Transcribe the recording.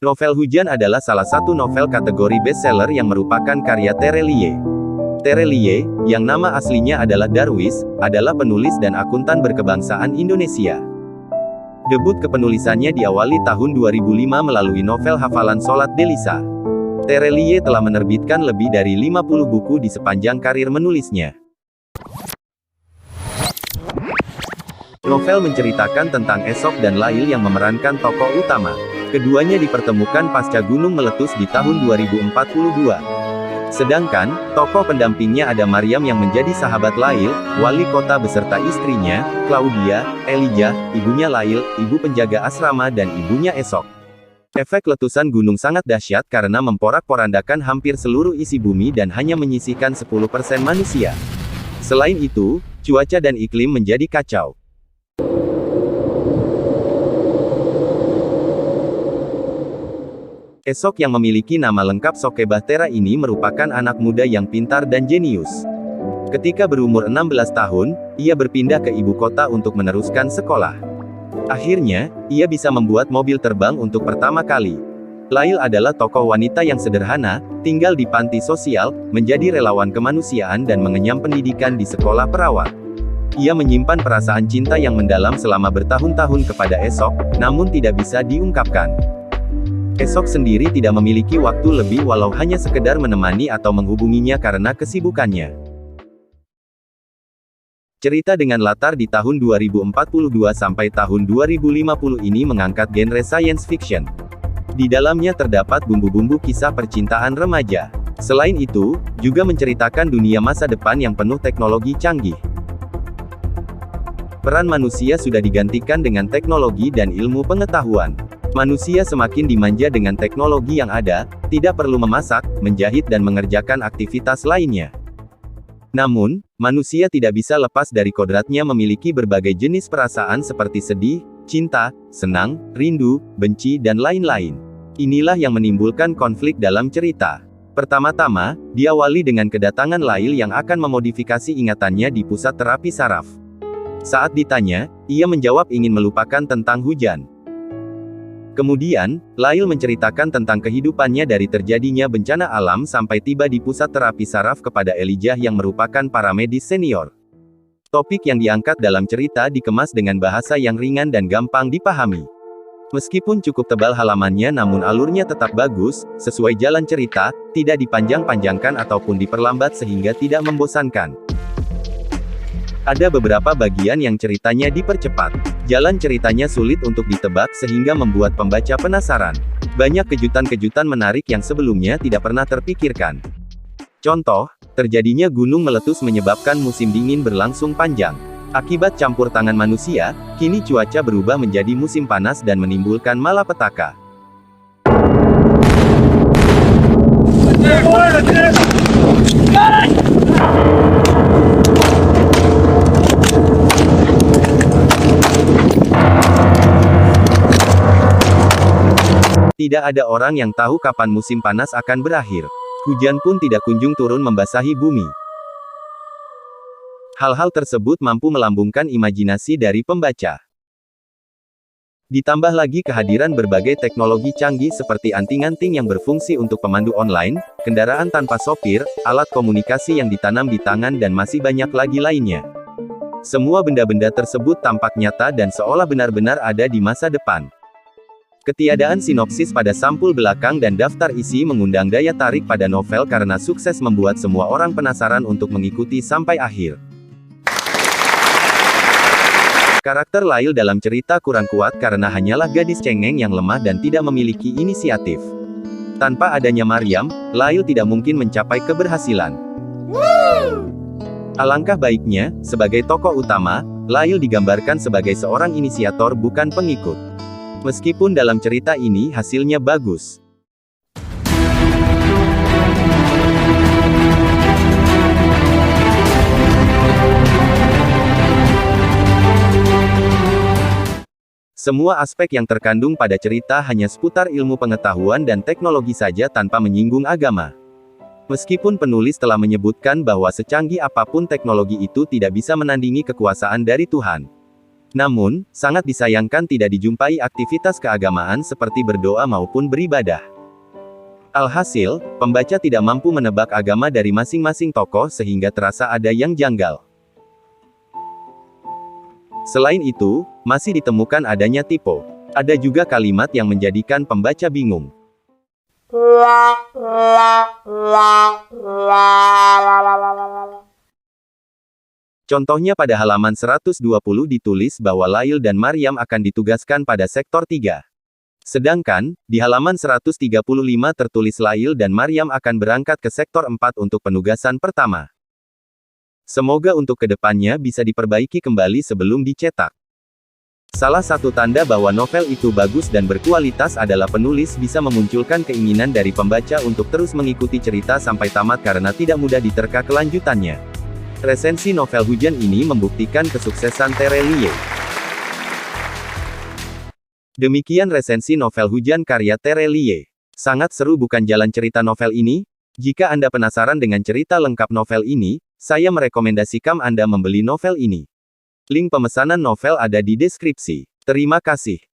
Novel Hujan adalah salah satu novel kategori bestseller yang merupakan karya Terelie. Terelie, yang nama aslinya adalah Darwis, adalah penulis dan akuntan berkebangsaan Indonesia. Debut kepenulisannya diawali tahun 2005 melalui novel hafalan Sholat Delisa. Terelie telah menerbitkan lebih dari 50 buku di sepanjang karir menulisnya. Novel menceritakan tentang Esok dan Lail yang memerankan tokoh utama. Keduanya dipertemukan pasca gunung meletus di tahun 2042. Sedangkan, tokoh pendampingnya ada Maryam yang menjadi sahabat Lail, wali kota beserta istrinya, Claudia, Elijah, ibunya Lail, ibu penjaga asrama dan ibunya Esok. Efek letusan gunung sangat dahsyat karena memporak-porandakan hampir seluruh isi bumi dan hanya menyisihkan 10% manusia. Selain itu, cuaca dan iklim menjadi kacau. Esok yang memiliki nama lengkap Soke Bahtera ini merupakan anak muda yang pintar dan jenius. Ketika berumur 16 tahun, ia berpindah ke ibu kota untuk meneruskan sekolah. Akhirnya, ia bisa membuat mobil terbang untuk pertama kali. Lail adalah tokoh wanita yang sederhana, tinggal di panti sosial, menjadi relawan kemanusiaan dan mengenyam pendidikan di sekolah perawat. Ia menyimpan perasaan cinta yang mendalam selama bertahun-tahun kepada Esok, namun tidak bisa diungkapkan. Esok sendiri tidak memiliki waktu lebih walau hanya sekedar menemani atau menghubunginya karena kesibukannya. Cerita dengan latar di tahun 2042 sampai tahun 2050 ini mengangkat genre science fiction. Di dalamnya terdapat bumbu-bumbu kisah percintaan remaja. Selain itu, juga menceritakan dunia masa depan yang penuh teknologi canggih. Peran manusia sudah digantikan dengan teknologi dan ilmu pengetahuan. Manusia semakin dimanja dengan teknologi yang ada, tidak perlu memasak, menjahit dan mengerjakan aktivitas lainnya. Namun, manusia tidak bisa lepas dari kodratnya memiliki berbagai jenis perasaan seperti sedih, cinta, senang, rindu, benci dan lain-lain. Inilah yang menimbulkan konflik dalam cerita. Pertama-tama, diawali dengan kedatangan Lail yang akan memodifikasi ingatannya di pusat terapi saraf. Saat ditanya, ia menjawab ingin melupakan tentang hujan. Kemudian, Lail menceritakan tentang kehidupannya dari terjadinya bencana alam sampai tiba di pusat terapi saraf kepada Elijah yang merupakan paramedis senior. Topik yang diangkat dalam cerita dikemas dengan bahasa yang ringan dan gampang dipahami. Meskipun cukup tebal halamannya namun alurnya tetap bagus, sesuai jalan cerita, tidak dipanjang-panjangkan ataupun diperlambat sehingga tidak membosankan. Ada beberapa bagian yang ceritanya dipercepat. Jalan ceritanya sulit untuk ditebak sehingga membuat pembaca penasaran. Banyak kejutan-kejutan menarik yang sebelumnya tidak pernah terpikirkan. Contoh, terjadinya gunung meletus menyebabkan musim dingin berlangsung panjang. Akibat campur tangan manusia, kini cuaca berubah menjadi musim panas dan menimbulkan malapetaka. Tidak ada orang yang tahu kapan musim panas akan berakhir. Hujan pun tidak kunjung turun membasahi bumi. Hal-hal tersebut mampu melambungkan imajinasi dari pembaca. Ditambah lagi kehadiran berbagai teknologi canggih seperti anting-anting yang berfungsi untuk pemandu online, kendaraan tanpa sopir, alat komunikasi yang ditanam di tangan dan masih banyak lagi lainnya. Semua benda-benda tersebut tampak nyata dan seolah benar-benar ada di masa depan. Ketiadaan sinopsis pada sampul belakang dan daftar isi mengundang daya tarik pada novel karena sukses membuat semua orang penasaran untuk mengikuti sampai akhir. Karakter Lail dalam cerita kurang kuat karena hanyalah gadis cengeng yang lemah dan tidak memiliki inisiatif. Tanpa adanya Maryam, Lail tidak mungkin mencapai keberhasilan. Alangkah baiknya, sebagai tokoh utama, Lail digambarkan sebagai seorang inisiator bukan pengikut. Meskipun dalam cerita ini hasilnya bagus. Semua aspek yang terkandung pada cerita hanya seputar ilmu pengetahuan dan teknologi saja tanpa menyinggung agama. Meskipun penulis telah menyebutkan bahwa secanggih apapun teknologi itu tidak bisa menandingi kekuasaan dari Tuhan. Namun, sangat disayangkan tidak dijumpai aktivitas keagamaan seperti berdoa maupun beribadah. Alhasil, pembaca tidak mampu menebak agama dari masing-masing tokoh sehingga terasa ada yang janggal. Selain itu, masih ditemukan adanya typo. Ada juga kalimat yang menjadikan pembaca bingung. Contohnya pada halaman 120 ditulis bahwa Lail dan Maryam akan ditugaskan pada sektor 3. Sedangkan, di halaman 135 tertulis Lail dan Maryam akan berangkat ke sektor 4 untuk penugasan pertama. Semoga untuk kedepannya bisa diperbaiki kembali sebelum dicetak. Salah satu tanda bahwa novel itu bagus dan berkualitas adalah penulis bisa memunculkan keinginan dari pembaca untuk terus mengikuti cerita sampai tamat karena tidak mudah diterka kelanjutannya. Resensi novel Hujan ini membuktikan kesuksesan Terelie. Demikian resensi novel Hujan karya Terelie. Sangat seru bukan jalan cerita novel ini? Jika Anda penasaran dengan cerita lengkap novel ini, saya merekomendasikan Anda membeli novel ini. Link pemesanan novel ada di deskripsi. Terima kasih.